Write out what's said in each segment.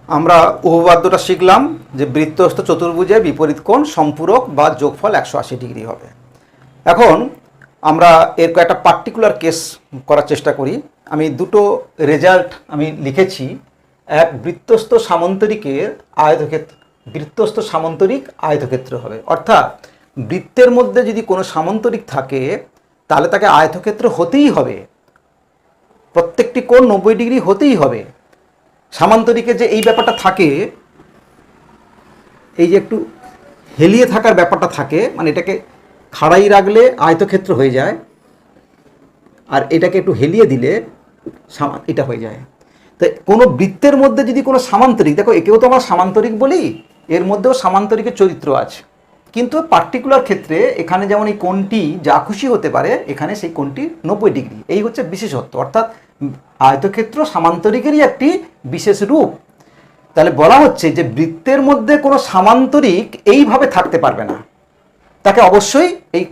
আমরা উপপাদ্যটা শিখলাম যে বৃত্তস্থ চতুর্ভুজের বিপরীত কোণ সম্পূরক বা যোগফল 180 ডিগ্রি হবে। এখন আমরা এর কয়েকটা পার্টিকুলার কেস করার চেষ্টা করি। আমি দুটো রেজাল্ট আমি লিখেছি। এক, বৃত্তস্থ সামান্তরিকের আয়তক্ষেত্র, বৃত্তস্থ সামান্তরিক আয়তক্ষেত্র হবে, অর্থাৎ বৃত্তের মধ্যে যদি কোনো সামান্তরিক থাকে তাহলে তাকে আয়তক্ষেত্র হতেই হবে, প্রত্যেকটি কোণ 90 ডিগ্রি হতেই হবে। সামান্তরিকে যে এই ব্যাপারটা থাকে, এই যে একটু হেলিয়ে থাকার ব্যাপারটা থাকে, মানে এটাকে খাড়াই রাখলে আয়তক্ষেত্র হয়ে যায়, আর এটাকে একটু হেলিয়ে দিলে এটা হয়ে যায়। তো কোনো বৃত্তের মধ্যে যদি কোনো সামান্তরিক, দেখো একেও তো আমরা সামান্তরিক বলি, এর মধ্যেও সামান্তরিকের চরিত্র আছে, কিন্তু পার্টিকুলার ক্ষেত্রে এখানে যেমন এই কোণটি যা খুশি হতে পারে, এখানে সেই কোণটি 90 ডিগ্রি। এই হচ্ছে বিশেষত্ব, অর্থাৎ আয়তক্ষেত্র সামান্তরিকেরই একটি বিশেষ রূপ। তাহলে বলা হচ্ছে যে বৃত্তের মধ্যে কোনো সামান্তরিক এইভাবে থাকতে পারবে না, তাকে অবশ্যই এই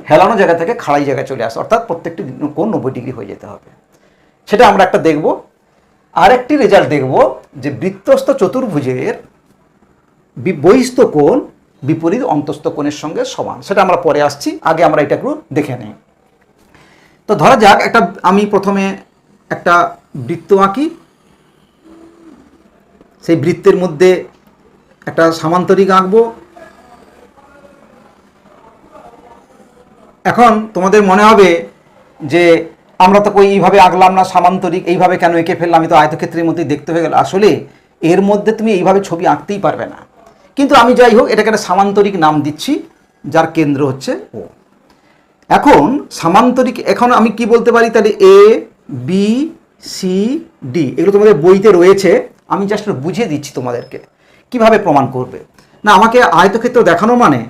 হেলানো জায়গা থেকে খাড়াই জায়গায় চলে আসে, অর্থাৎ প্রত্যেকটি কোণ 90 ডিগ্রি হয়ে যেতে হবে। সেটা আমরা একটা দেখব। আর একটি রেজাল্ট দেখব যে বৃত্তস্থ চতুর্ভুজের বহিস্থ কোণ বিপরীত অন্তস্থ কোণের সঙ্গে সমান, সেটা আমরা পরে আসছি, আগে আমরা এটা একটু দেখে নেই। তো ধরা যাক আমি প্রথমে একটা বৃত্ত আঁকি, সেই বৃত্তের মধ্যে একটা সামান্তরিক আঁকবো। এখন তোমাদের মনে হবে যে আমরা তো এইভাবে আঁকলাম না সামান্তরিক, এইভাবে কেন এঁকে ফেললাম, আমি তো আয়তক্ষেত্রের মধ্যেই দেখতে হয়ে গেল। আসলে এর মধ্যে তুমি এইভাবে ছবি আঁকতেই পারবে না, কিন্তু আমি যাই হোক এটাকে একটা সামান্তরিক নাম দিচ্ছি, যার কেন্দ্র হচ্ছে ও। এখন সামান্তরিক, এখন আমি কি বলতে পারি, তাহলে এ বি সি ডি, এগুলো তোমাদের বইতে রয়েছে, আমি জাস্ট বুঝিয়ে দিচ্ছি তোমাদেরকে কিভাবে প্রমাণ করবে। না, আমাকে আয়তক্ষেত্র দেখানো মানে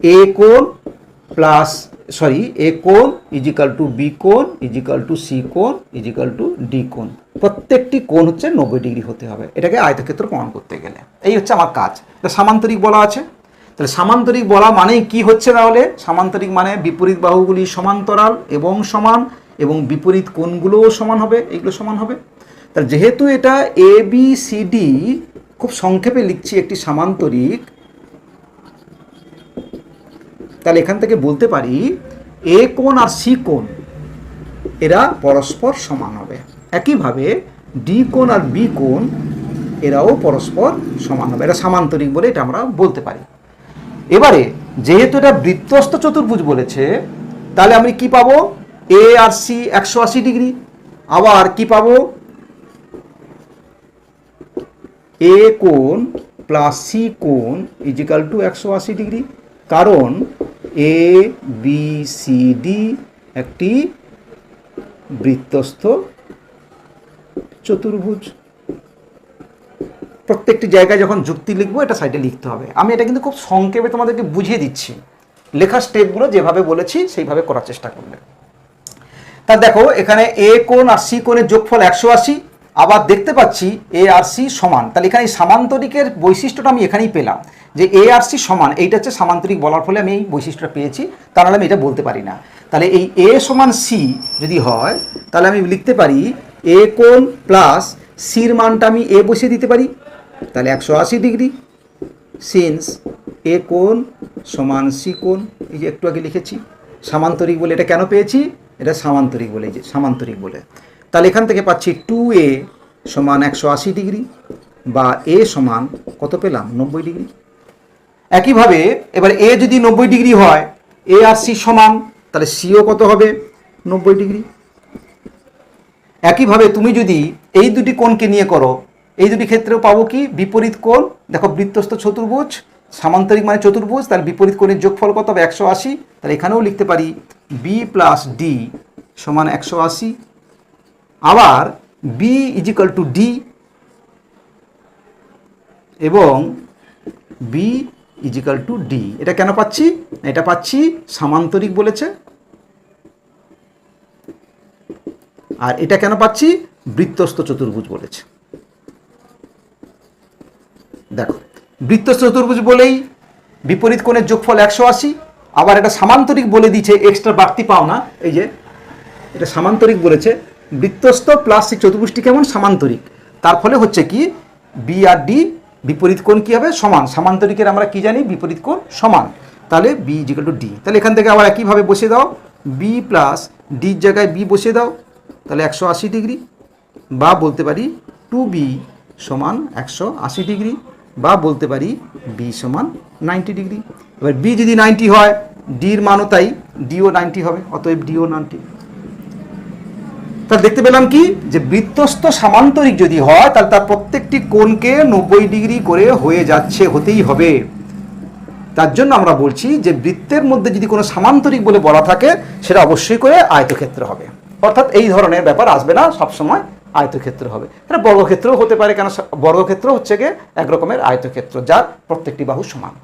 এ কোণ প্লাস এ কোণ ইজিক্যাল টু বি কোণ ইজিক্যাল টু সি কোণ ইজিক্যাল টু ডি কোণ, প্রত্যেকটি কোণ হচ্ছে 90 ডিগ্রি হতে হবে, এটাকে আয়তক্ষেত্র প্রমাণ করতে গেলে। এই হচ্ছে আমার কাজ। সামান্তরিক বলা আছে, তাহলে সামান্তরিক বলা মানে কি হচ্ছে, তাহলে সামান্তরিক মানে বিপরীত বাহুগুলি সমান্তরাল এবং সমান, এবং বিপরীত কোণগুলোও সমান হবে, এইগুলো সমান হবে। তাহলে যেহেতু এটা এ বি সি ডি, খুব সংক্ষেপে লিখছি একটি সামান্তরিক, তাহলে এখান থেকে বলতে পারি এ কোণ আর সি কোণ এরা পরস্পর সমান হবে। একইভাবে ডি কোণ আর বি কোণ এরাও পরস্পর সমান হবে, এটা সামান্তরিক বলে এটা আমরা বলতে পারি। এবারে যেহেতু এটা বৃত্তস্থ চতুর্ভুজ বলেছে, তাহলে আমি কি পাবো, এ আর সি 180 ডিগ্রি, আবার কি পাবো, এ কোণ প্লাস সি কোণ ইজিক্যাল টু 180 ডিগ্রি, কারণ এ বি সি ডি একটি বৃত্তস্থ চতুর্ভুজ। প্রত্যেকটি জায়গায় যখন যুক্তি লিখবো এটা সাইডে লিখতে হবে। আমি এটা কিন্তু খুব সংক্ষেপে তোমাদেরকে বুঝিয়ে দিচ্ছি, লেখার স্টেপগুলো যেভাবে বলেছি সেইভাবে করার চেষ্টা করবে। তা দেখো এখানে এ কোণ আর সি কোণের যোগফল 180, আবার দেখতে পাচ্ছি এ আর সি সমান, তাহলে এখানে সামান্তরিকের বৈশিষ্ট্যটা আমি এখানেই পেলাম যে এ আর সি সমান, এইটা হচ্ছে সামান্তরিক বলার ফলে আমি এই বৈশিষ্ট্যটা পেয়েছি, তাহলে আমি এটা বলতে পারি না। তাহলে এই এ সমান সি যদি হয়, তাহলে আমি লিখতে পারি এ কোণ প্লাস সির মানটা আমি এ বসিয়ে দিতে পারি, তাহলে 180 ডিগ্রি, সিন্স এ কোণ সমান সি কোণ, এই যে একটু আগে লিখেছি সামান্তরিক বলে, এটা কেন পেয়েছি, এটা সামান্তরিক বলে, এই যে সামান্তরিক বলে। তাহলে এখান থেকে পাচ্ছি 2a সমান 180 ডিগ্রি, বা এ সমান কত পেলাম, 90 ডিগ্রি। একইভাবে এবার এ যদি 90 ডিগ্রি হয়, এ আর সি সমান, তাহলে সিও কত হবে, 90 ডিগ্রি। একইভাবে তুমি যদি এই দুটি কোণকে নিয়ে করো, এই দুটি ক্ষেত্রেও পাবো কি, বিপরীত কোণ। দেখো বৃত্তস্থ চতুর্ভুজ, সামান্তরিক মানে চতুর্ভুজ, তাহলে বিপরীত কোণের যোগফল কত হবে, 180। তাহলে এখানেও লিখতে পারি বি প্লাস ডি সমান 180, আবার বি ইজিক্যাল টু ডি এবং বি ইজিক্যাল টু ডি। এটা কেন পাচ্ছি, এটা পাচ্ছি সামান্তরিক বলেছে, আর এটা কেন পাচ্ছি, বৃত্তস্থ চতুর্ভুজ বলেছে। দেখো বৃত্তস্থ চতুর্ভুজ বলেই বিপরীত কোণের যোগফল 180, আবার এটা সামান্তরিক বলে দিচ্ছে, এক্সট্রা বাড়তি পাও না, এই যে এটা সামান্তরিক বলেছে, বৃত্তস্থ প্লাস সেই চতুর্ভুজটি কেমন, সামান্তরিক। তার ফলে হচ্ছে কি, বি আর ডি বিপরীত কোণ কি হবে? সমান। সামান্তরিকের আমরা কি জানি? বিপরীত কোণ সমান। তাহলে বি ইজিক্যাল টু ডি। তাহলে এখান থেকে আবার একইভাবে বসিয়ে দাও, বি প্লাস ডির জায়গায় বি বসিয়ে দাও, তাহলে 180 ডিগ্রি, বা বলতে পারি 2b সমান 180 ডিগ্রি, বা বলতে পারি বি সমান 90 ডিগ্রি। এবার বি যদি 90 হয়, ডির মানও তাই, ডিও 90 হবে, অতএব ডিও 90। তাহলে দেখতে পেলাম কি, যে বৃত্তস্থ সামান্তরিক যদি হয় তাহলে তার প্রত্যেকটি কোণকে 90 ডিগ্রি করে হয়ে যাচ্ছে, হতেই হবে। তার জন্য আমরা বলছি যে বৃত্তের মধ্যে যদি কোনো সামান্তরিক বলে বলা থাকে সেটা অবশ্যই করে আয়তক্ষেত্র হবে, অর্থাৎ এই ধরনের ব্যাপার আসবে না, সবসময় আয়তক্ষেত্র হবে। এটা বর্গক্ষেত্রও হতে পারে, কেন বর্গক্ষেত্র হচ্ছে গিয়ে এক রকমের আয়তক্ষেত্র যার প্রত্যেকটি বাহু সমান।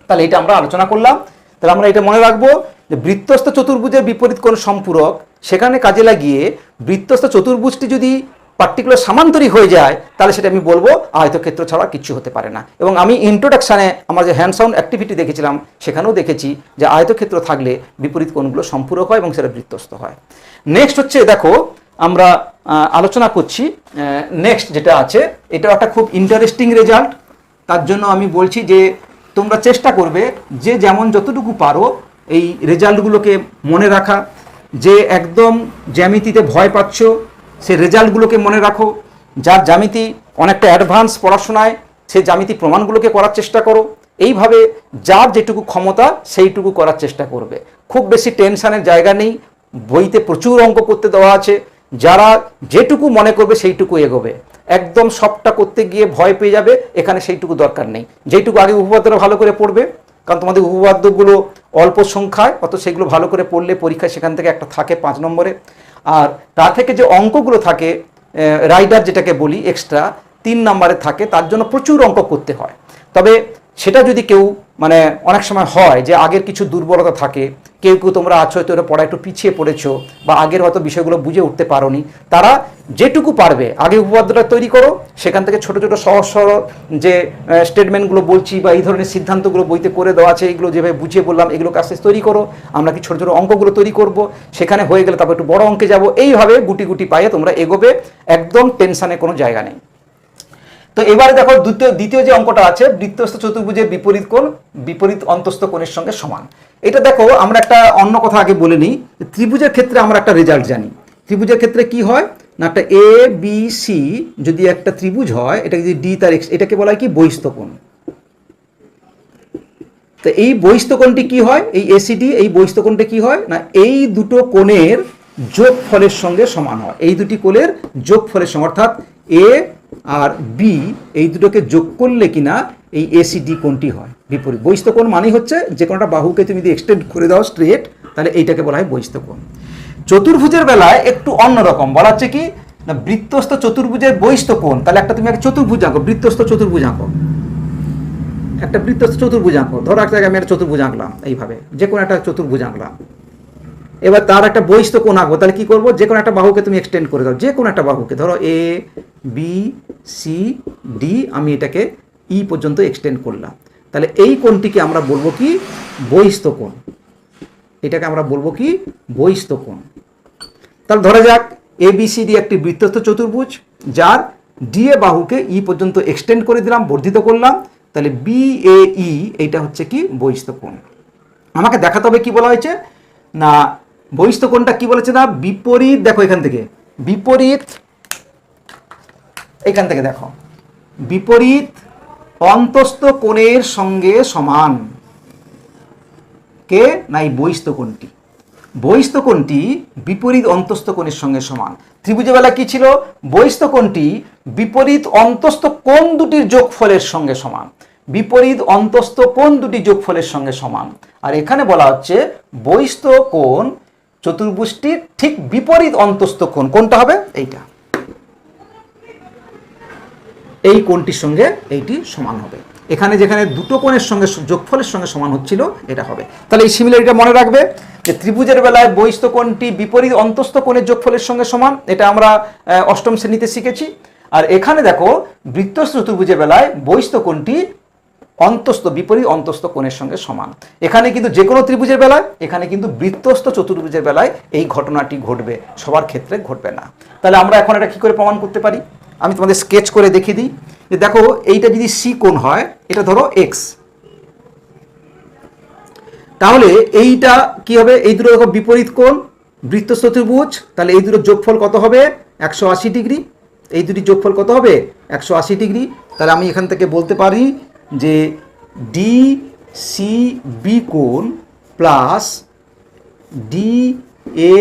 তাহলে এটা আমরা আলোচনা করলাম। তাহলে আমরা এটা মনে রাখবো যে বৃত্তস্থ চতুর্ভুজের বিপরীত কোণ সম্পূরক, সেখানে কাজে লাগিয়ে বৃত্তস্থ চতুর্ভুজটি যদি পার্টিকুলার সামান্তরিক হয়ে যায় তাহলে সেটা আমি বলবো আয়তক্ষেত্র ছাড়া কিছু হতে পারে না। এবং আমি ইন্ট্রোডাকশানে আমার যে হ্যান্ড সাউন্ড অ্যাক্টিভিটি দেখেছিলাম সেখানেও দেখেছি যে আয়তক্ষেত্র থাকলে বিপরীত কোণগুলো সম্পূরক হয় এবং সেটা বৃত্তস্থ হয়। নেক্সট হচ্ছে, দেখো আমরা আলোচনা করছি নেক্সট যেটা আছে, এটা একটা খুব ইন্টারেস্টিং রেজাল্ট। তার জন্য আমি বলছি যে তোমরা চেষ্টা করবে যে যেমন যতটুকু পারো এই রেজাল্টগুলোকে মনে রাখা। যে একদম জ্যামিতিতে ভয় পাচ্ছ সে রেজাল্টগুলোকে মনে রাখো। যার জ্যামিতি অনেকটা অ্যাডভান্স পড়াশোনায় সে জ্যামিতি প্রমাণগুলোকে করার চেষ্টা করো। এইভাবে যার যেটুকু ক্ষমতা সেইটুকু করার চেষ্টা করবে। খুব বেশি টেনশানের জায়গা নেই, বইতে প্রচুর অঙ্ক করতে দেওয়া আছে। যারা যেটুকু মনে করবে সেইটুকু এগোবে, একদম সবটা করতে গিয়ে ভয় পেয়ে যাবে, এখানে সেইটুকু দরকার নেই। যেটুকু আগে উপপাদ্যটা ভালো করে পড়বে, কারণ তোমাদের উপপাদ্যগুলো অল্প সংখ্যায়, অত সেগুলো ভালো করে পড়লে পরীক্ষায় সেখান থেকে একটা থাকে 5 নম্বরে। আর তার থেকে যে অঙ্কগুলো থাকে রাইডার যেটাকে বলি এক্সট্রা 3 নম্বরে থাকে, তার জন্য প্রচুর অঙ্ক করতে হয়। তবে সেটা যদি কেউ মানে অনেক সময় হয় যে আগের কিছু দুর্বলতা থাকে, কেউ কেউ তোমরা আছো হয়তো এটা পড়া একটু পিছিয়ে পড়েছো বা আগের হয়তো বিষয়গুলো বুঝে উঠতে পারোনি, তারা যেটুকু পারবে আগে উপপাদ্যটা তৈরি করো, সেখান থেকে ছোট ছোট সহজ সরল যে স্টেটমেন্টগুলো বলছি বা এই ধরনের সিদ্ধান্তগুলো বইতে করে দেওয়া আছে, এইগুলো যেভাবে বুঝিয়ে বললাম এগুলোকে আস্তে আস্তে তৈরি করো। আমরা কি ছোট ছোট অঙ্কগুলো তৈরি করব, সেখানে হয়ে গেলে তারপর একটু বড় অঙ্কে যাব। এইভাবে গুটি গুটি পায়ে তোমরা এগোবে, একদম টেনশানে কোনো জায়গা নেই। তো এবারে দেখো দ্বিতীয় যে অঙ্কটা আছে, বৃত্তস্থ চতুর্ভুজের বিপরীত কোণ বিপরীত অন্তস্থ কোণের সঙ্গে সমান। এটা দেখো আমরা একটা অন্য কথা আগে বলে নিই, ত্রিভুজের ক্ষেত্রে আমরা একটা রেজাল্ট জানি। ত্রিভুজের ক্ষেত্রে কি হয় না, একটা এ বি সি যদি একটা ত্রিভুজ হয়, এটা যদি ডি তার এক্স, এটাকে বলা হয় কি বহিস্থ কোণ। তো এই বহিস্থ কোণটি কি হয়, এই এসিডি এই বহিস্থ কোণটি কি হয় না, এই দুটো কোণের যোগফলের সঙ্গে সমান হয়। এই দুটি কোণের যোগফলের সঙ্গে, অর্থাৎ এ আর বি এই দুটোকে যোগ করলে কিনা এই এসিডি কোণটি হয় বিপরীত। বহিস্থ কোণ মানে হচ্ছে যে কোনটা বাহুকে তুমি যদি এক্সটেন্ড করে দাও স্ট্রেট, তাহলে এইটাকে বলা হয় বহিস্থ কোণ। চতুর্ভুজের বেলায় একটু অন্যরকম বলা হচ্ছে কি না, বৃত্তস্থ চতুর্ভুজের বহিস্থ কোণ। তাহলে একটা তুমি একটা চতুর্ভুজ আঁকো, বৃত্তস্থ চতুর্ভুজ আঁকো, একটা বৃত্তস্থ চতুর্ভুজ আঁকো। ধরো একটা জায়গায় আমি একটা চতুর্ভুজ আঁকলাম, এইভাবে যে কোনো একটা চতুর্ভুজ আঁকলাম। এবার তার একটা বহিস্থ কোণ আঁকবো, তাহলে কি করবো, যে কোনো একটা বাহুকে তুমি এক্সটেন্ড করে দাও, যে কোনো একটা বাহুকে, ধরো এ বি সি ডি, আমি এটাকে ই পর্যন্ত এক্সটেন্ড করলাম। তাহলে এই কোণটিকে আমরা বলবো কি বহিস্থ কোণ, এটাকে আমরা বলবো কি বহিস্থ কোণ। তাহলে ধরা যাক এ বি সি ডি একটি বৃত্তস্থ চতুর্ভুজ, যার ডি এ বাহুকে ই পর্যন্ত এক্সটেন্ড করে দিলাম, বর্ধিত করলাম। তাহলে বি এ ই এইটা হচ্ছে কি বহিস্থ কোণ। আমাকে দেখাতে হবে কি বলা হয়েছে না, বহিস্থ কোণটা কি বলেছে না, বিপরীত, দেখো এখান থেকে বিপরীত, এখান থেকে দেখো বিপরীত অন্তস্থ কোণের সঙ্গে সমান। কে না, এই বহিস্থ কোণটি। বহিস্থ কোণটি বিপরীত অন্তস্থ কোণের সঙ্গে সমান। ত্রিভুজের বেলা কি ছিল, বহিস্থ কোণটি বিপরীত অন্তস্থ কোণ দুটির যোগফলের সঙ্গে সমান। বিপরীত অন্তস্থ কোণ দুটি যোগফলের সঙ্গে সমান। আর এখানে বলা হচ্ছে বহিস্থ কোণ চতুর্ভুজটির ঠিক বিপরীত অন্তস্থ কোণ কোনটা হবে, এইটা, এই কোণটির সঙ্গে এইটি সমান হবে। এখানে যেখানে দুটো কোণের সঙ্গে যোগফলের সঙ্গে সমান হচ্ছিল এটা হবে। তাহলে এই সিমিলারিটা মনে রাখবে যে ত্রিভুজের বেলায় বহিস্থ কোণটি বিপরীত অন্তস্থ কোণের যোগফলের সঙ্গে সমান, এটা আমরা অষ্টম শ্রেণীতে শিখেছি। আর এখানে দেখো বৃত্তস্থ চতুর্ভুজের বেলায় বহিস্থ কোণটি অন্তস্থ বিপরীত অন্তস্থ কোণের সঙ্গে সমান। এখানে কিন্তু যে কোনো ত্রিভুজের বেলায়, এখানে কিন্তু বৃত্তস্থ চতুর্ভুজের বেলায় এই ঘটনাটি ঘটবে, সবার ক্ষেত্রে ঘটবে না। তাহলে আমরা এখন এটা কি করে প্রমাণ করতে পারি, আমি তোমাদের স্কেচ করে দেখিয়ে দিই যে দেখো এইটা যদি সি কোণ হয়, এটা ধরো এক্স, তাহলে এইটা কি হবে, এই দুটো দেখো বিপরীত কোণ, বৃত্তস্থ ত্রিভুজ, তাহলে এই দুটোর যোগফল কত হবে 180 ডিগ্রি, এই দুটির যোগফল কত হবে 180 ডিগ্রি। তাহলে আমি এখান থেকে বলতে পারি যে ডি সি বি কোণ প্লাস ডি এ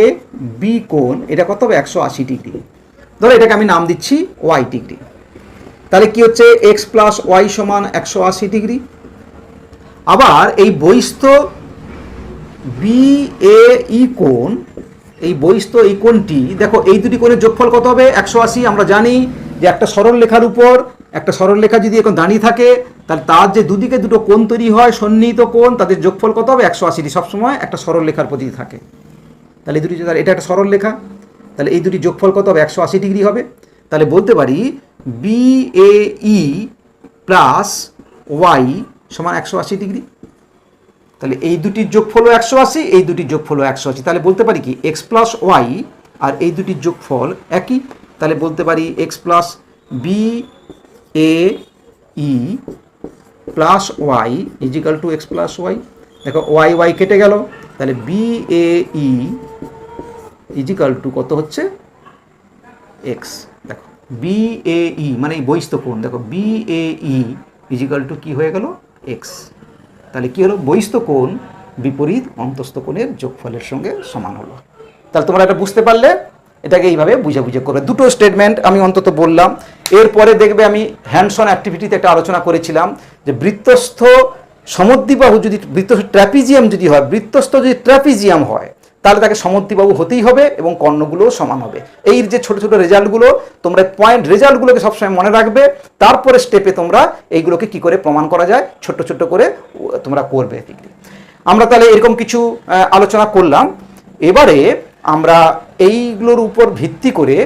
বি কোণ এটা কত হবে 180 ডিগ্রি। ধরো এটাকে আমি নাম দিচ্ছি ওয়াই ডিগ্রি। তাহলে কি হচ্ছে এক্স প্লাস ওয়াই সমান 180 ডিগ্রি। আবার এই বহিস্থ বি এ ই কোণ, এই বহিস্থ এই কোণটি দেখো এই দুটি কোণের যোগফল কত হবে 180। আমরা জানি যে একটা সরল রেখার উপর একটা সরল রেখা যদি এখন দাঁড়িয়ে থাকে তাহলে তার যে দুদিকে দুটো কোণ তৈরি হয় সন্নিহিত কোণ, তাদের যোগফল কত হবে 180 সবসময় একটা সরল রেখার প্রতি থাকে। তাহলে এই দুটি, এটা একটা সরল রেখা, তাহলে এই দুটি যোগফল কত হবে 180 ডিগ্রি হবে। তাহলে বলতে পারি B A E plus Y সমান 180 ডিগ্রি। তাহলে এই দুটির যোগফল 180, এই দুটির যোগফল 180, তাহলে বলতে পারি কি এক্স প্লাস ওয়াই আর এই দুটির যোগফল একই। তাহলে বলতে পারি X plus B A E plus Y equal to X plus Y. দেখো ওয়াই ওয়াই কেটে গেল, তাহলে B A E equal to কত হচ্ছে এক্স। দেখো বি এ ই মানে এই বহিস্থ কোণ, দেখো B A E equal two কী হয়ে গেল এক্স। তাহলে কী হলো, বহিস্থ কোণ বিপরীত অন্তস্থ কোণের যোগফলের সঙ্গে সমান হলো। তাহলে তোমরা এটা বুঝতে পারলে এটাকে এইভাবে বুঝে বুঝে করবে। দুটো স্টেটমেন্ট আমি অন্তত বললাম। এরপরে দেখবে আমি হ্যান্ডস অন অ্যাক্টিভিটিতে একটা আলোচনা করেছিলাম যে বৃত্তস্থ সমদ্বিবাহু যদি বৃত্তস্থ ট্র্যাপিজিয়াম যদি হয়, বৃত্তস্থ যদি ট্র্যাপিজিয়াম হয় তাহলে তাকে সমদ্বিবাহু হতেই হবে এবং কর্ণগুলোও সমান হবে। এই যে ছোট ছোট রেজাল্টগুলো তোমরা পয়েন্ট রেজাল্টগুলোকে সবসময় মনে রাখবে, তারপরে স্টেপে তোমরা এইগুলোকে কি করে প্রমাণ করা যায় ছোট্ট ছোট্ট করে তোমরা করবে। আমরা তাহলে এরকম কিছু আলোচনা করলাম। এবারে আমরা এইগুলোর উপর ভিত্তি করে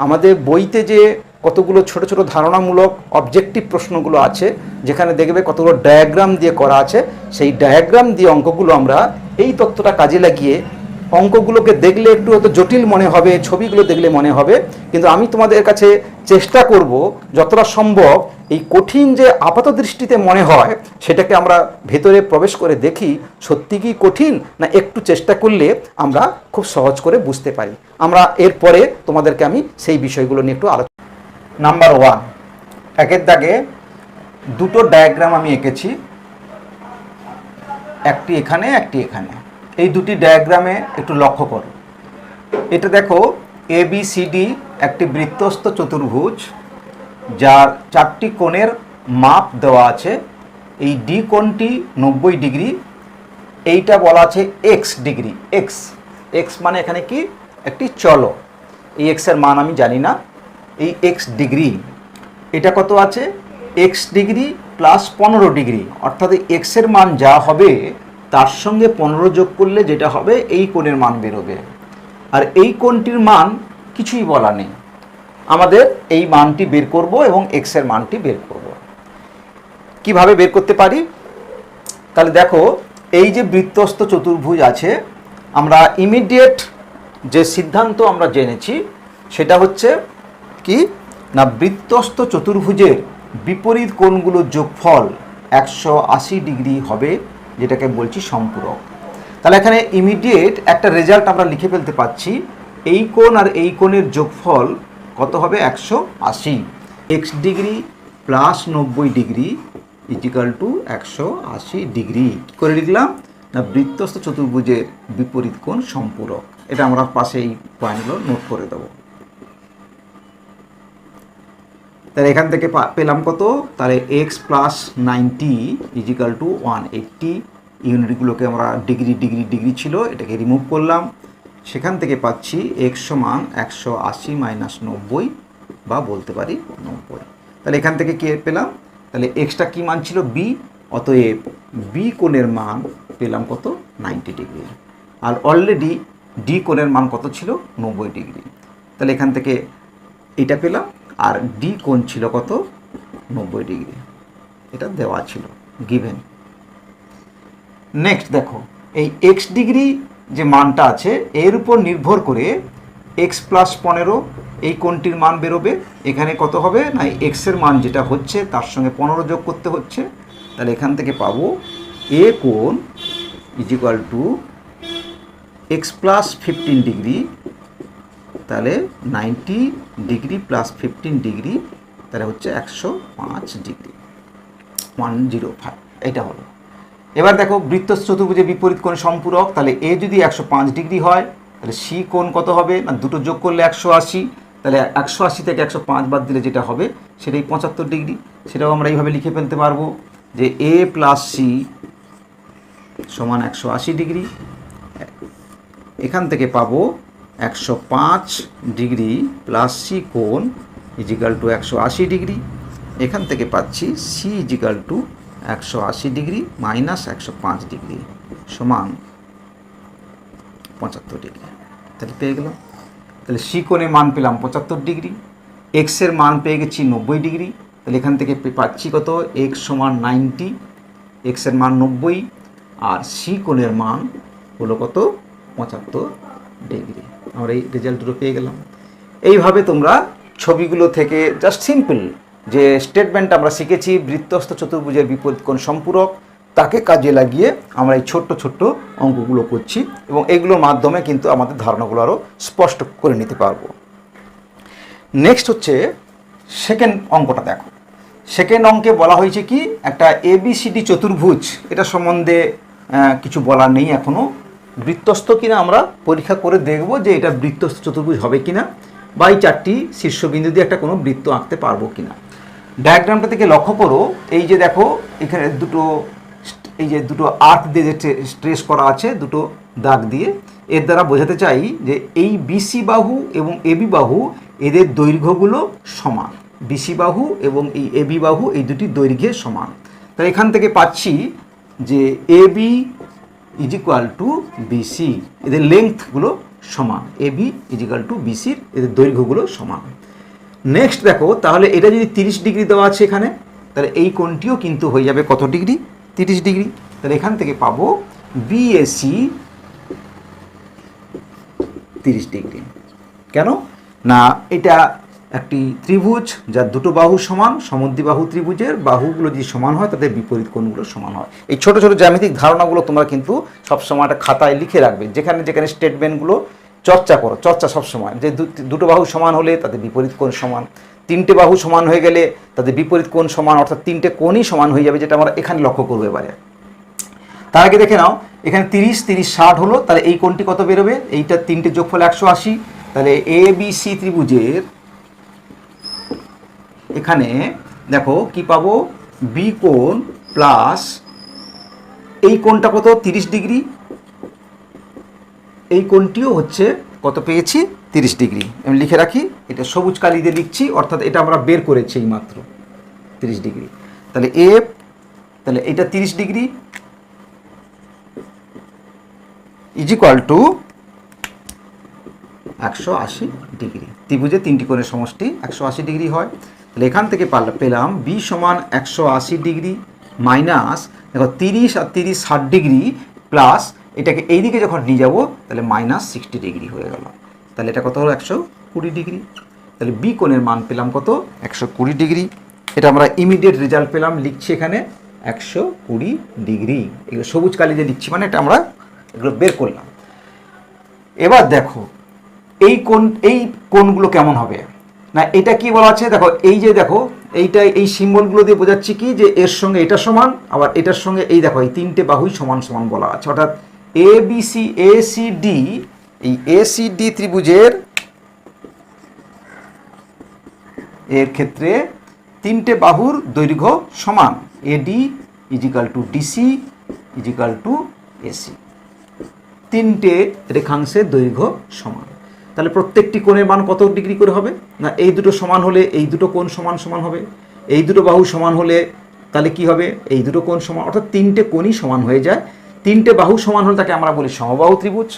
আমাদের বইতে যে কতগুলো ছোট ছোট ধারণামূলক অবজেক্টিভ প্রশ্নগুলো আছে, যেখানে দেখবে কতগুলো ডায়াগ্রাম দিয়ে করা আছে, সেই ডায়াগ্রাম দিয়ে অঙ্কগুলো আমরা এই তথ্যটা কাজে লাগিয়ে অঙ্কগুলোকে দেখলে একটু হয়তো জটিল মনে হবে, ছবিগুলো দেখলে মনে হবে, কিন্তু আমি তোমাদের কাছে চেষ্টা করব যতটা সম্ভব এই কঠিন যে আপাত দৃষ্টিতে মনে হয় সেটাকে আমরা ভেতরে প্রবেশ করে দেখি সত্যি কি কঠিন না একটু চেষ্টা করলে আমরা খুব সহজ করে বুঝতে পারি। আমরা এরপরে তোমাদেরকে আমি সেই বিষয়গুলো নিয়ে একটু আলোচনা। নাম্বার 1, একের দাগে দুটো ডায়াগ্রাম আমি এঁকেছি, একটি এখানে একটি এখানে। এই দুটি ডায়াগ্রামে একটু লক্ষ্য করো। এটা দেখো ABCD একটি বৃত্তস্থ চতুর্ভুজ যার 4টি কোণের মাপ দেওয়া আছে। এই ডি কোণটি 90 ডিগ্রি, এইটা বলা আছে এক্স ডিগ্রি। এক্স এক্স মানে এখানে কি একটি চলক, এই এক্সের মান আমি জানি না, এই এক্স ডিগ্রি এটা কত আছে এক্স ডিগ্রি প্লাস 15 ডিগ্রি, অর্থাৎ এক্সের মান যা হবে তার সঙ্গে 15 যোগ করলে যেটা হবে এই কোণের মান বেরোবে। আর এই কোণটির মান কিছুই বলা নেই, আমাদের এই মানটি বের করব এবং এক্সের মানটি বের করব। কিভাবে বের করতে পারি? তাহলে দেখো এই যে বৃত্তস্থ চতুর্ভুজ আছে, আমরা ইমিডিয়েট যে সিদ্ধান্ত আমরা জেনেছি সেটা হচ্ছে কি না বৃত্তস্থ চতুর্ভুজের বিপরীত কোণগুলোর যোগফল 180 ডিগ্রি হবে, যেটাকে বলছি সম্পূরক। তাহলে এখানে ইমিডিয়েট একটা রেজাল্ট আমরা লিখে ফেলতে পারছি, এই কোণ আর এই কোণের যোগফল কত হবে 180। X degree plus 90 degree equal to 180 degree. কী করে লিখলাম না বৃত্তস্থ চতুর্ভুজের বিপরীত কোণ সম্পূরক। এটা আমরা পাশে এই পয়েন্টগুলো নোট করে দেবো। তাহলে এখান থেকে পেলাম কত, তাহলে এক্স প্লাস 90 ইজিক্যাল টু 180। ইউনিটগুলোকে আমরা ডিগ্রি ডিগ্রি ডিগ্রি ছিল এটাকে রিমুভ করলাম, সেখান থেকে পাচ্ছি এক্স সমান 180 মাইনাস 90 বা বলতে পারি 90। তাহলে এখান থেকে কি পেলাম, তাহলে এক্সটা কী মান ছিল বি, অতএব বি কোণের মান পেলাম কত 90 ডিগ্রি। আর অলরেডি ডি কোণের মান কত ছিল 90 ডিগ্রি। তাহলে এখান থেকে এটা পেলাম, আর ডি কোণ ছিল কত 90 ডিগ্রি, এটা দেওয়া ছিল গিভেন। নেক্সট দেখো এই এক্স ডিগ্রি যে মানটা আছে এর উপর নির্ভর করে এক্স প্লাস 15 এই কোণটির মান বেরোবে। এখানে কত হবে না এক্সের মান যেটা হচ্ছে তার সঙ্গে 15 যোগ করতে হচ্ছে। তাহলে এখান থেকে পাবো এ কোণ is equal two X plus 15 degree, তাহলে 90 ডিগ্রি প্লাস 15 ডিগ্রি, তাহলে হচ্ছে 105 ডিগ্রি, 105। এটা হলো। এবার দেখো বৃত্তস্থ চতুর্ভুজের বিপরীত কোণ সম্পূরক, তাহলে এ যদি 105 ডিগ্রি হয় তাহলে সি কোণ কত হবে না দুটো যোগ করলে 180, তাহলে 180 থেকে 105 বাদ দিলে যেটা হবে সেটাই 75 ডিগ্রি। সেটাও আমরা এইভাবে লিখে ফেলতে পারবো যে এ প্লাস সি সমান 180 ডিগ্রি। এখান থেকে পাবো 105 ডিগ্রি প্লাস সি কোণ ইজিক্যাল টু 180 ডিগ্রি। এখান থেকে পাচ্ছি C equal to 180 degree minus 105 degree সমান 75 ডিগ্রি। তাহলে পেয়ে গেলাম। তাহলে সি কোণের মান পেলাম 75 ডিগ্রি, এক্সের মান পেয়ে গেছি 90 ডিগ্রি। তাহলে এখান থেকে পাচ্ছি কত এক্স সমান 90, এক্সের মান 90, আর সি কোণের মান হলো কত 75 ডিগ্রি। আমরা এই রেজাল্ট দুটো পেয়ে গেলাম। এইভাবে তোমরা ছবিগুলো থেকে জাস্ট সিম্পল যে স্টেটমেন্ট আমরা শিখেছি বৃত্তস্থ চতুর্ভুজের বিপরীত কোণ সম্পূরক, তাকে কাজে লাগিয়ে আমরা এই ছোট্ট ছোট্ট অঙ্কগুলো করছি এবং এগুলোর মাধ্যমে কিন্তু আমাদের ধারণাগুলো আরও স্পষ্ট করে নিতে পারবো। নেক্সট হচ্ছে সেকেন্ড অঙ্কটা দেখো। সেকেন্ড অঙ্কে বলা হয়েছে কি একটা এবিসিডি চতুর্ভুজ, এটা সম্বন্ধে কিছু বলার নেই এখনও। বৃত্তস্থ কিনা আমরা পরীক্ষা করে দেখব যে এটা বৃত্তস্থ চতুর্ভুজ হবে কিনা, বা এই চারটি শীর্ষবিন্দু দিয়ে একটা কোনো বৃত্ত আঁকতে পারবো কিনা। ডায়াগ্রামটা থেকে লক্ষ্য করো, এই যে দেখো এখানে এই যে দুটো আর্ক দিয়ে যে ট্রেস করা আছে দুটো দাগ দিয়ে, এর দ্বারা বোঝাতে চাই যে এই বিসি বাহু এবং এবি বাহু এদের দৈর্ঘ্যগুলো সমান। বিসি বাহু এবং এই এবি বাহু এই দুটি দৈর্ঘ্যে সমান। তাই এখান থেকে পাচ্ছি যে AB is equal to BC, এদের লেংথগুলো সমান। এবি ইজ ইকুয়াল টু বিসির এদের দৈর্ঘ্যগুলো সমান। নেক্সট দেখো, তাহলে এটা যদি 30 ডিগ্রি দেওয়া আছে এখানে, তাহলে এই কোণটিও কিন্তু হয়ে যাবে কত ডিগ্রি 30 ডিগ্রি। তাহলে এখান থেকে পাবো বিএসি 30 ডিগ্রি। কেন না এটা একটি ত্রিভুজ যার দুটো বাহু সমান, সমদ্বিবাহু ত্রিভুজের বাহুগুলো যদি সমান হয় তাদের বিপরীত কোণগুলো সমান হয়। এই ছোট ছোট জ্যামিতিক ধারণাগুলো তোমরা কিন্তু সবসময় একটা খাতায় লিখে রাখবে, যেখানে যেখানে স্টেটমেন্টগুলো চর্চা করো, চর্চা সবসময় যে দুটো বাহু সমান হলে তাদের বিপরীত কোণ সমান, তিনটে বাহু সমান হয়ে গেলে তাদের বিপরীত কোণ সমান, অর্থাৎ তিনটে কোণই সমান হয়ে যাবে, যেটা আমরা এখানে লক্ষ্য করবো। এবারে তার আগে দেখে নাও, এখানে 30 30 60 হলো, তাহলে এই কোণটি কত বেরোবে, এইটা তিনটে যোগফল 180। তাহলে এ বি সি ত্রিভুজের এখানে দেখো কি পাবো, বি কোণ প্লাস এই কোণটা কত 30 ডিগ্রি, এই কোণটিও হচ্ছে কত পেয়েছি 30 ডিগ্রি। আমি লিখে রাখি, এটা সবুজ কালি দিয়ে লিখছি, অর্থাৎ এটা আমরা বের করেছি এই মাত্র 30 ডিগ্রি। তাহলে তাহলে এটা 30 degree is equal to 180 degree. ত্রিভুজে তিনটি কোণের সমষ্টি 180 ডিগ্রি হয়। তাহলে এখান থেকে পেলাম বি সমান 180 ডিগ্রি মাইনাস দেখো 30 আর 30 60 ডিগ্রি প্লাস এটাকে এই দিকে যখন নিয়ে যাব তাহলে মাইনাস 60 ডিগ্রি হয়ে গেল। তাহলে এটা কত হলো 120 ডিগ্রি। তাহলে বি কোণের মান পেলাম কত 120 ডিগ্রি। এটা আমরা ইমিডিয়েট রেজাল্ট পেলাম, লিখছি এখানে 120 ডিগ্রি। এগুলো সবুজ কালি দিয়ে লিখছি, মানে এটা আমরা এগুলো বের করলাম। এবার দেখো এই কোণগুলো কেমন হবে না, এটা কি বলা আছে দেখো, এই যে দেখো এইটা এই সিম্বলগুলো দিয়ে বোঝাচ্ছি কি যে এর সঙ্গে এটা সমান, আবার এটার সঙ্গে এই দেখো এই তিনটে বাহুই সমান সমান বলা আছে, অর্থাৎ A B C A C D, এই এ সি ডি ত্রিভুজের এর ক্ষেত্রে তিনটে বাহুর দৈর্ঘ্য সমান। AD equal to DC equal to AC, তিনটে রেখাংশের দৈর্ঘ্য সমান। তাহলে প্রত্যেকটি কোণের মান কত ডিগ্রি করে হবে না, এই দুটো সমান হলে এই দুটো কোণ সমান সমান হবে, এই দুটো বাহু সমান হলে তাহলে কি হবে এই দুটো কোণ সমান, অর্থাৎ তিনটে কোণই সমান হয়ে যায়। তিনটে বাহু সমান হলে তাকে আমরা বলি সমবাহু ত্রিভুজ।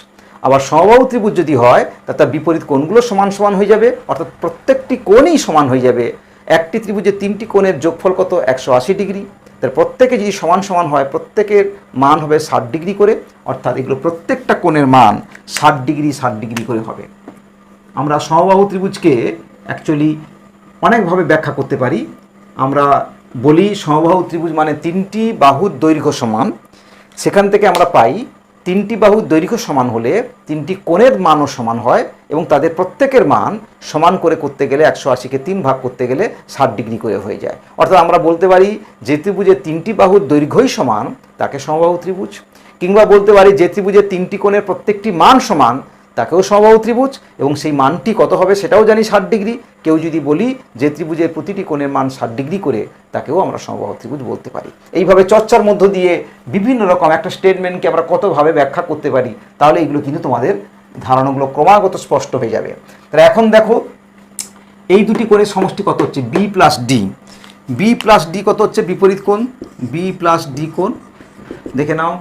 আবার সমবাহু ত্রিভুজ যদি হয় তার বিপরীত কোণগুলো সমান সমান হয়ে যাবে, অর্থাৎ প্রত্যেকটি কোণই সমান হয়ে যাবে। একটি ত্রিভুজের তিনটি কোণের যোগফল কত 180 ডিগ্রি। তাহলে প্রত্যেকে যদি সমান সমান হয় প্রত্যেকের মান হবে 60 ডিগ্রি করে, অর্থাৎ এগুলো প্রত্যেকটা কোণের মান 60 ডিগ্রি 60 ডিগ্রি করে হবে। আমরা সমবাহু ত্রিভুজকে অ্যাকচুয়ালি অনেকভাবে ব্যাখ্যা করতে পারি। আমরা বলি সমবাহু ত্রিভুজ মানে তিনটি বাহুর দৈর্ঘ্য সমান, সেখান থেকে আমরা পাই তিনটি বাহুর দৈর্ঘ্য সমান হলে তিনটি কোণের মানও সমান হয় এবং তাদের প্রত্যেকের মান সমান করে করতে গেলে 180কে 3 ভাগ করতে গেলে 60 ডিগ্রি করে হয়ে যায়। অর্থাৎ আমরা বলতে পারি যে ত্রিভুজের তিনটি বাহুর দৈর্ঘ্যই সমান তাকে সমবাহু ত্রিভুজ, কিংবা বলতে পারি যে ত্রিভুজের তিনটি কোণের প্রত্যেকটি মান সমান তাকেও সমবাহু ত্রিভুজ, এবং সেই মানটি কত হবে সেটাও জানি 60 ডিগ্রি। কেউ যদি বলি যে ত্রিভুজের প্রতিটি কোণের মান 60 ডিগ্রি করে তাকেও আমরা সমবাহু ত্রিভুজ বলতে পারি। এইভাবে চর্চার মধ্য দিয়ে বিভিন্ন রকম একটা স্টেটমেন্টকে আমরা কতভাবে ব্যাখ্যা করতে পারি, তাহলে এগুলো কিন্তু তোমাদের ধারণাগুলো ক্রমাগত স্পষ্ট হয়ে যাবে। তাহলে এখন দেখো এই দুটি কোণের সমষ্টি কত হচ্ছে, B plus D. B plus D কত হচ্ছে, বিপরীত কোণ বি প্লাস ডি কোণ দেখে নাও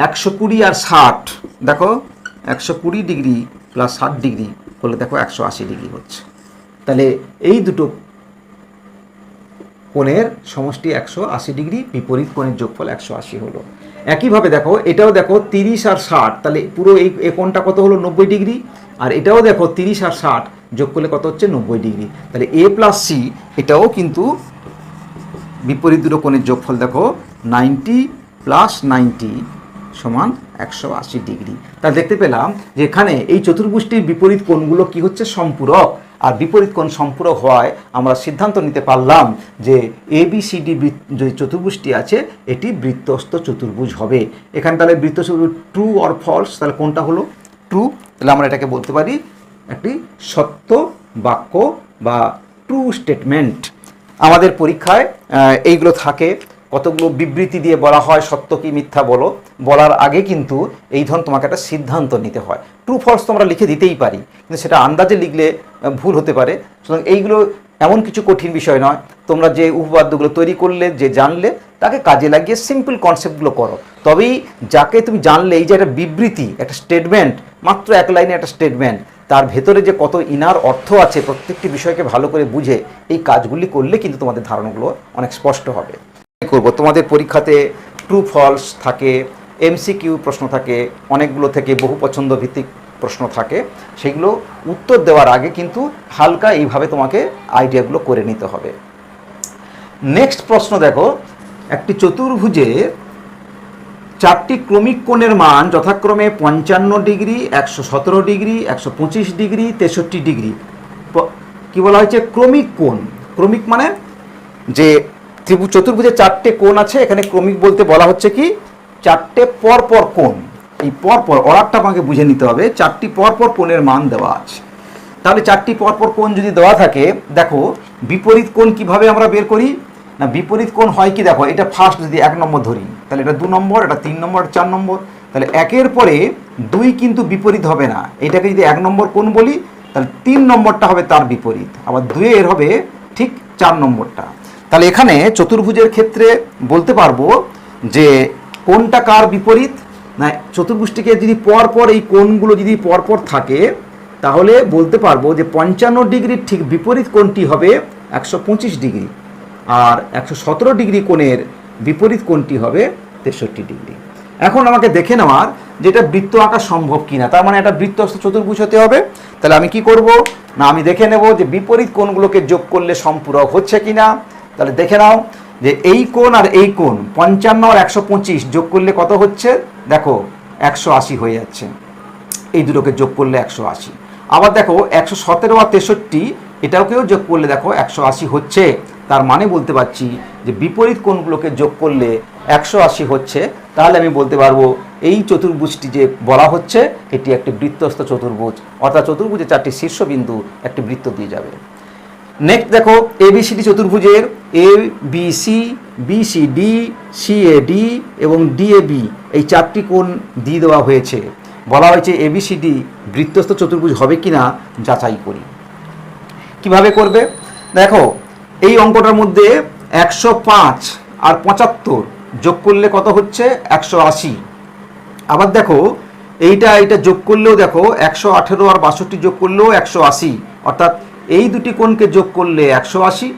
120 আর 60, দেখো 120 ডিগ্রি প্লাস 60 ডিগ্রি হলে দেখো 180 ডিগ্রি হচ্ছে। তাহলে এই দুটো কোণের সমষ্টি 180 ডিগ্রি, বিপরীত কোণের যোগফল 180 হলো। একইভাবে দেখো এটাও দেখো 30 আর 60, তাহলে পুরো এই কোণটা কত হলো 90 ডিগ্রি, আর এটাও দেখো 30 আর 60 যোগ করলে কত হচ্ছে 90 ডিগ্রি। তাহলে এ প্লাস সি এটাও কিন্তু বিপরীত দুটো কোণের যোগফল দেখো 90 প্লাস 90 সমান 180 ডিগ্রি। তা দেখতে পেলাম যে এখানে এই চতুর্ভুজটির বিপরীত কোণগুলো কি হচ্ছে, সম্পূরক। আর বিপরীত কোণ সম্পূরক হওয়ায় আমরা সিদ্ধান্ত নিতে পারলাম যে ABCD যে চতুর্ভুজটি আছে এটি বৃত্তস্থ চতুর্ভুজ হবে। এখানে তাহলে বৃত্ত চতুর্ভুজ ট্রু অর ফলস, তাহলে কোনটা হলো ট্রু, তাহলে আমরা এটাকে বলতে পারি একটি সত্য বাক্য বা ট্রু স্টেটমেন্ট। আমাদের পরীক্ষায় এইগুলো থাকে, কতগুলো বিবৃতি দিয়ে বলা হয় সত্য কি মিথ্যা বলো, বলার আগে কিন্তু এই ধরনের তোমাকে একটা সিদ্ধান্ত নিতে হয়। ট্রু ফলস তো আমরা লিখে দিতেই পারি, কিন্তু সেটা আন্দাজে লিখলে ভুল হতে পারে। সুতরাং এইগুলো এমন কিছু কঠিন বিষয় নয়, তোমরা যে উপপাদ্যগুলো তৈরি করলে, যে জানলে তাকে কাজে লাগিয়ে সিম্পল কনসেপ্টগুলো করো, তবেই যাকে তুমি জানলে এই যে একটা বিবৃতি, একটা স্টেটমেন্ট, মাত্র এক লাইনে একটা স্টেটমেন্ট, তার ভেতরে যে কত ইনার অর্থ আছে প্রত্যেকটি বিষয়কে ভালো করে বুঝে এই কাজগুলি করলে কিন্তু তোমাদের ধারণাগুলো অনেক স্পষ্ট হবে। করব তোমাদের পরীক্ষাতে ট্রু ফলস থাকে, MCQ প্রশ্ন থাকে, অনেকগুলো থেকে বহু পছন্দ ভিত্তিক প্রশ্ন থাকে, সেগুলো উত্তর দেওয়ার আগে কিন্তু হালকা এইভাবে তোমাকে আইডিয়াগুলো করে নিতে হবে। নেক্সট প্রশ্ন দেখো, একটি চতুর্ভুজে চারটি ক্রমিক কোণের মান যথাক্রমে 55 ডিগ্রি, 117 ডিগ্রি, 125 ডিগ্রি, 63 ডিগ্রি। কি বলা হয়েছে, ক্রমিক কোণ। ক্রমিক মানে যে চতুর্ভুজে চারটে কোণ আছে, এখানে ক্রমিক বলতে বলা হচ্ছে কি চারটে পরপর কোণ। এই পরপর অর্ডারটা আমাকে বুঝে নিতে হবে, চারটি পরপর কোণের মান দেওয়া আছে। তাহলে চারটি পরপর কোণ যদি দেওয়া থাকে, দেখো বিপরীত কোণ কিভাবে আমরা বের করি না, বিপরীত কোণ হয় কি, দেখো এটা ফার্স্ট যদি 1 নম্বর ধরি, তাহলে এটা 2 নম্বর, এটা 3 নম্বর, 4 নম্বর, তাহলে একের পরে 2 কিন্তু বিপরীত হবে না। এটাকে যদি 1 নম্বর কোণ বলি তাহলে 3 নম্বরটা হবে তার বিপরীত, আবার 2 এর হবে ঠিক 4 নম্বরটা। তাহলে এখানে চতুর্ভুজের ক্ষেত্রে বলতে পারবো যে কোনটা কার বিপরীত না, চতুর্ভুজটিকে যদি পরপর এই কোণগুলো যদি পরপর থাকে তাহলে বলতে পারবো যে 55 ডিগ্রির ঠিক বিপরীত কোণটি হবে 125 ডিগ্রি, আর 117 ডিগ্রি কোণের বিপরীত কোণটি হবে 63 ডিগ্রি। এখন আমাকে দেখে নেওয়ার যে এটা বৃত্ত আঁকা সম্ভব কিনা, তার মানে এটা বৃত্তস্থ চতুর্ভুজ হতে হবে। তাহলে আমি কি করব না, আমি দেখে নেব যে বিপরীত কোণগুলোকে যোগ করলে সম্পূরক হচ্ছে কিনা। তাহলে দেখে নাও যে এই কোণ আর এই কোণ 55 আর 125 যোগ করলে কত হচ্ছে, দেখো 180 হয়ে যাচ্ছে, এই দুটোকে যোগ করলে 180। আবার দেখো 117 আর 63 এটাকেও যোগ করলে দেখো 180 হচ্ছে। তার মানে বলতে পারছি যে বিপরীত কোণগুলোকে যোগ করলে 180 হচ্ছে। তাহলে আমি বলতে পারবো এই চতুর্ভুজটি যে বলা হচ্ছে এটি একটি বৃত্তস্থ চতুর্ভুজ, অর্থাৎ চতুর্ভুজের চারটি শীর্ষবিন্দু একটি বৃত্ত দিয়ে যাবে। নেক্সট দেখো ABCD চতুর্ভুজের ABC, BCD, CAD এবং DAB এই চারটি কোণ দিয়ে দেওয়া হয়েছে। বলা হয়েছে ABCD বৃত্তস্থ চতুর্ভুজ হবে কিনা যাচাই করি। কিভাবে করবে, দেখো এই অঙ্কটার মধ্যে 105 আর 75 যোগ করলে কত হচ্ছে 180। আবার দেখো এইটা যোগ করলেও দেখো 118 আর 62 যোগ করলেও 180, অর্থাৎ এই দুটি কোণকে যোগ করলে 180।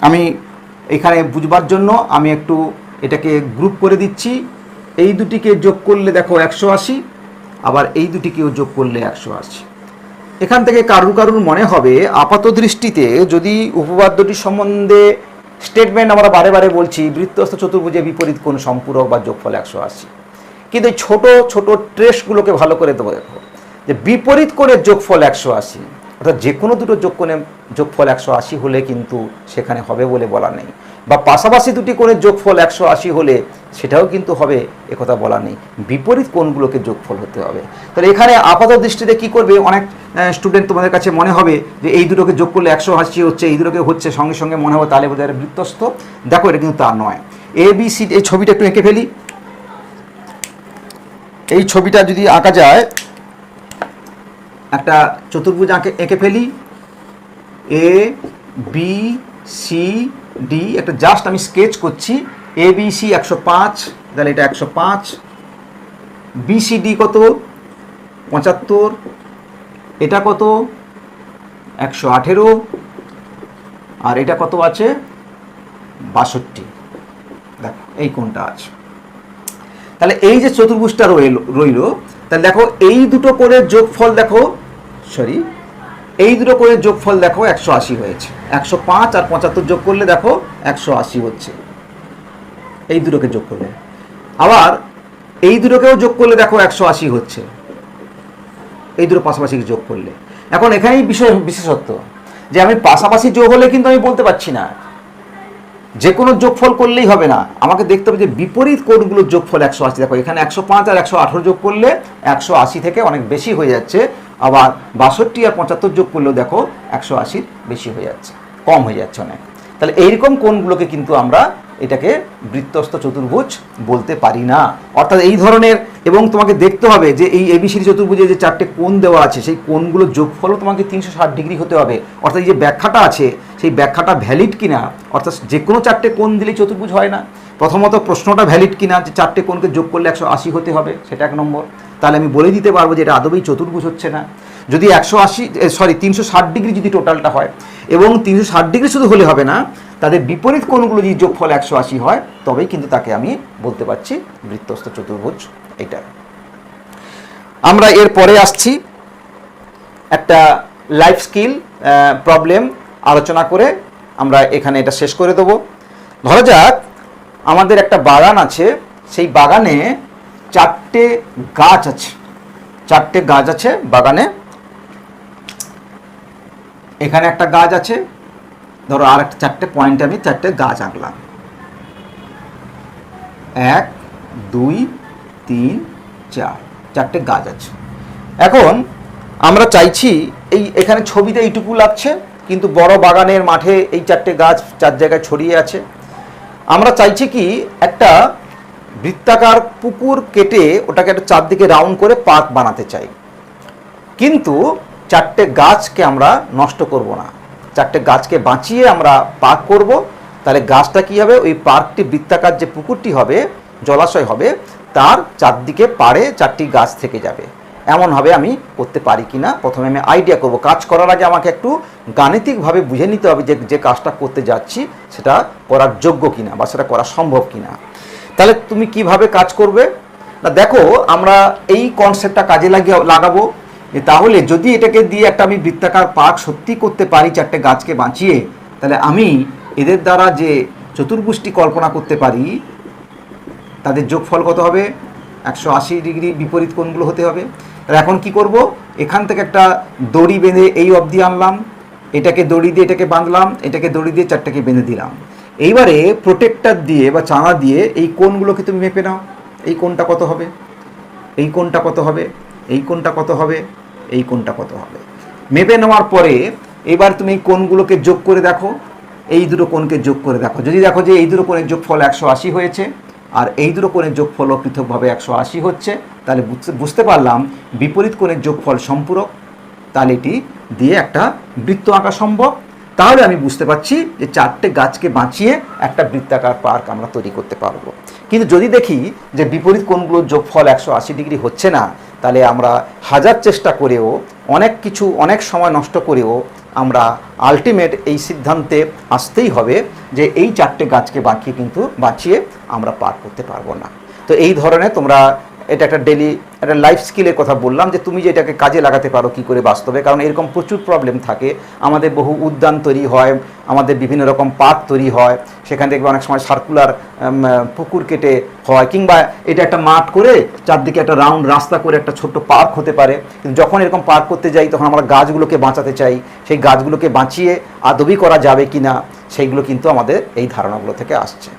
আমি এখানে বুঝবার জন্য আমি একটু এটাকে গ্রুপ করে দিচ্ছি। এই দুটিকে যোগ করলে দেখো 180, আবার এই দুটিকেও যোগ করলে 180। এখান থেকে কারুর কারুর মনে হবে আপাত দৃষ্টিতে যদি উপপাদ্যটি সম্বন্ধে স্টেটমেন্ট আমরা বারে বারে বলছি বৃত্তস্থ চতুর্ভুজে বিপরীত কোণ সম্পূরক বা যোগফল 180, কিন্তু এই ছোট ছোট ট্রেসগুলোকে ভালো করে দেবো। দেখো যে বিপরীত কোণের যোগফল 180, অর্থাৎ যে কোনো দুটো কোণের যোগফল 180 হলে কিন্তু সেখানে হবে বলে বলা নেই, বা পাশাপাশি দুটি কোণের যোগফল 180 হলে সেটাও কিন্তু হবে একথা বলা নেই, বিপরীত কোণগুলোকে যোগফল হতে হবে। তাহলে এখানে আপাত দৃষ্টিতে কি করবে, অনেক স্টুডেন্ট তোমাদের কাছে মনে হবে যে এই দুটোকে যোগ করলে 180 হচ্ছে, এই দুটোকে হচ্ছে, সঙ্গে সঙ্গে মনে হবে তাহলে বোধহয় বৃত্তস্থ। দেখো এটা কিন্তু তা নয়। ABC এই ছবিটা একটু এঁকে ফেলি। এই ছবিটা যদি আঁকা যায়, একটা চতুর্ভুজ এঁকে ফেলি, ABC D, একটা জাস্ট আমি স্কেচ করছি। ABC 105, তাহলে এটা 105, BCD কত 75, এটা কত 118, আর এটা কত আছে 62। দেখো এই কোণটা আছে। তাহলে এই যে চতুর্ভুজটা রইল, তাহলে দেখো এই দুটো কোণের যোগফল দেখো, এই দুটো কোণের যোগফল দেখো 180 হয়েছে। 105 আর 75 যোগ করলে দেখো 180 হচ্ছে, এই দুটোকে যোগ করলে। আবার এই দুটোকেও যোগ করলে দেখো 180 হচ্ছে, এই দুটো পাশাপাশি যোগ করলে। এখন এখানেই বিশেষত্ব যে আমি পাশাপাশি যোগ হলে কিন্তু আমি বলতে পারছি না যে কোনো যোগফল করলেই হবে না, আমাকে দেখতে হবে যে বিপরীত কোণগুলোর যোগফল 180। দেখো এখানে 105 আর 118 যোগ করলে 180 থেকে অনেক বেশি হয়ে যাচ্ছে, আবার 62 আর 75 যোগ করলেও দেখো 180 বেশি হয়ে যাচ্ছে, কম হয়ে যাচ্ছে অনেক। তাহলে এইরকম কোণগুলোকে কিন্তু আমরা এটাকে বৃত্তস্থ চতুর্ভুজ বলতে পারি না। অর্থাৎ এই ধরনের, এবং তোমাকে দেখতে হবে যে এই এবিসিডি চতুর্ভুজে যে 4টে কোণ দেওয়া আছে সেই কোণগুলোর যোগফলও তোমাকে 360 ডিগ্রি হতে হবে। অর্থাৎ এই যে ব্যাখ্যাটা আছে সেই ব্যাখ্যাটা ভ্যালিড কিনা, অর্থাৎ যে কোনো 4টে কোণ দিলেই চতুর্ভুজ হয় না। প্রথমত প্রশ্নটা ভ্যালিড কিনা, যে 4টে কোণকে যোগ করলে 180 হতে হবে, সেটা 1 নম্বর। তাহলে আমি বলে দিতে পারবো যে এটা আদবেই চতুর্ভুজ হচ্ছে না। যদি 360 ডিগ্রি যদি টোটালটা হয়, এবং 360 ডিগ্রি শুধু হলে হবে না, তাদের বিপরীত কোণগুলো যদি যোগফল 180 হয়, তবেই কিন্তু তাকে আমি বলতে পারছি বৃত্তস্থ চতুর্ভুজ। এটা আমরা এর পরে আসছি একটা লাইফ স্কিল প্রবলেম আলোচনা করে আমরা এখানে এটা শেষ করে দেবো। ধরা যাক আমাদের একটা বাগান আছে, সেই বাগানে 4টে গাছ আছে, 4টে গাছ আছে বাগানে। এখানে একটা গাছ আছে, ধরো আর একটা 4টে পয়েন্টে আমি 4টে গাছ আঁকলাম, 1 2 3 4, 4টে গাছ আছে। এখন আমরা চাইছি এখানে ছবিতে এইটুকু লাগছে, কিন্তু বড় বাগানের মাঠে এই 4টে গাছ 4 জায়গায় ছড়িয়ে আছে। আমরা চাইছি কি একটা বৃত্তাকার পুকুর কেটে ওটাকে একটা চারদিকে রাউন্ড করে পার্ক বানাতে চাই, কিন্তু 4টে গাছকে আমরা নষ্ট করব না, 4টে গাছকে বাঁচিয়ে আমরা পার্ক করব। তাহলে গাছটা কি হবে, ওই পার্কটি বৃত্তাকার যে পুকুরটি হবে, জলাশয় হবে, তার চারদিকে পাড়ে 4টি গাছ থেকে যাবে। এমনভাবে আমি করতে পারি কিনা প্রথমে আমি আইডিয়া করব। কাজ করার আগে আমাকে একটু গাণিতিকভাবে বুঝে নিতে হবে যে যে কাজটা করতে যাচ্ছি সেটা করার যোগ্য কিনা বা সেটা করা সম্ভব কিনা। তাহলে তুমি কিভাবে কাজ করবে না, দেখো আমরা এই কনসেপ্টটা কাজে লাগাবো। তাহলে যদি এটাকে দিয়ে একটা আমি বৃত্তাকার পার্ক সত্যি করতে পারি 4টে গাছকে বাঁচিয়ে, তাহলে আমি এদের দ্বারা যে চতুর্ভুজটি কল্পনা করতে পারি তাদের যোগফল কত হবে, 180 ডিগ্রি বিপরীত কোণগুলো হতে হবে। তাহলে এখন কি করব, এখান থেকে একটা দড়ি বেঁধে এই অবধি আনলাম, এটাকে দড়ি দিয়ে এটাকে বাঁধলাম, এটাকে দড়ি দিয়ে 4টাকে বেঁধে দিলাম। এইবারে প্রোটেক্টর দিয়ে বা চাঙা দিয়ে এই কোণগুলোকে তুমি মেপে নাও, এই কোণটা কত হবে, এই কোণটা কত হবে, এই কোণটা কত হবে, এই কোণটা কত হবে। মেপে নেওয়ার পরে এবার তুমি এই কোণগুলোকে যোগ করে দেখো, এই দুটো কোণকে যোগ করে দেখো। যদি দেখো যে এই দুটো কোণের যোগফল 180 হয়েছে আর এই দুটো কোণের যোগফলও পৃথকভাবে 180 হচ্ছে, তাহলে বুঝতে পারলাম বিপরীত কোণের যোগফল সম্পূরক। তাহলে এটি দিয়ে একটা বৃত্ত আঁকা সম্ভব। তাহলে আমি বুঝতে পারছি যে 4টে গাছকে বাঁচিয়ে একটা বৃত্তাকার পার্ক আমরা তৈরি করতে পারবো। কিন্তু যদি দেখি যে বিপরীত কোণগুলোর যোগফল 180 ডিগ্রি হচ্ছে না, তাহলে আমরা হাজার চেষ্টা করেও অনেক সময় নষ্ট করেও আমরা আলটিমেট এই সিদ্ধান্তে আসতেই হবে যে এই 4টে গাছকে বাঁচিয়ে আমরা পার করতে পারবো না। তো এই ধরনের তোমরা এটা একটা ডেলি একটা লাইফ স্কিলের কথা বললাম, যে তুমি যে এটাকে কাজে লাগাতে পারো কি করে বাস্তবে, কারণ এরকম প্রচুর প্রবলেম থাকে। আমাদের বহু উদ্যান তৈরি হয়, আমাদের বিভিন্ন রকম পার্ক তৈরি হয়, সেখান থেকে অনেক সময় সার্কুলার পুকুর কেটে হয়, কিংবা এটা একটা মাঠ করে চারদিকে একটা রাউন্ড রাস্তা করে একটা ছোট্ট পার্ক হতে পারে। কিন্তু যখন এরকম পার্ক করতে যাই তখন আমরা গাছগুলোকে বাঁচাতে চাই, সেই গাছগুলোকে বাঁচিয়ে আদবই করা যাবে কি না সেইগুলো কিন্তু আমাদের এই ধারণাগুলো থেকে আসছে।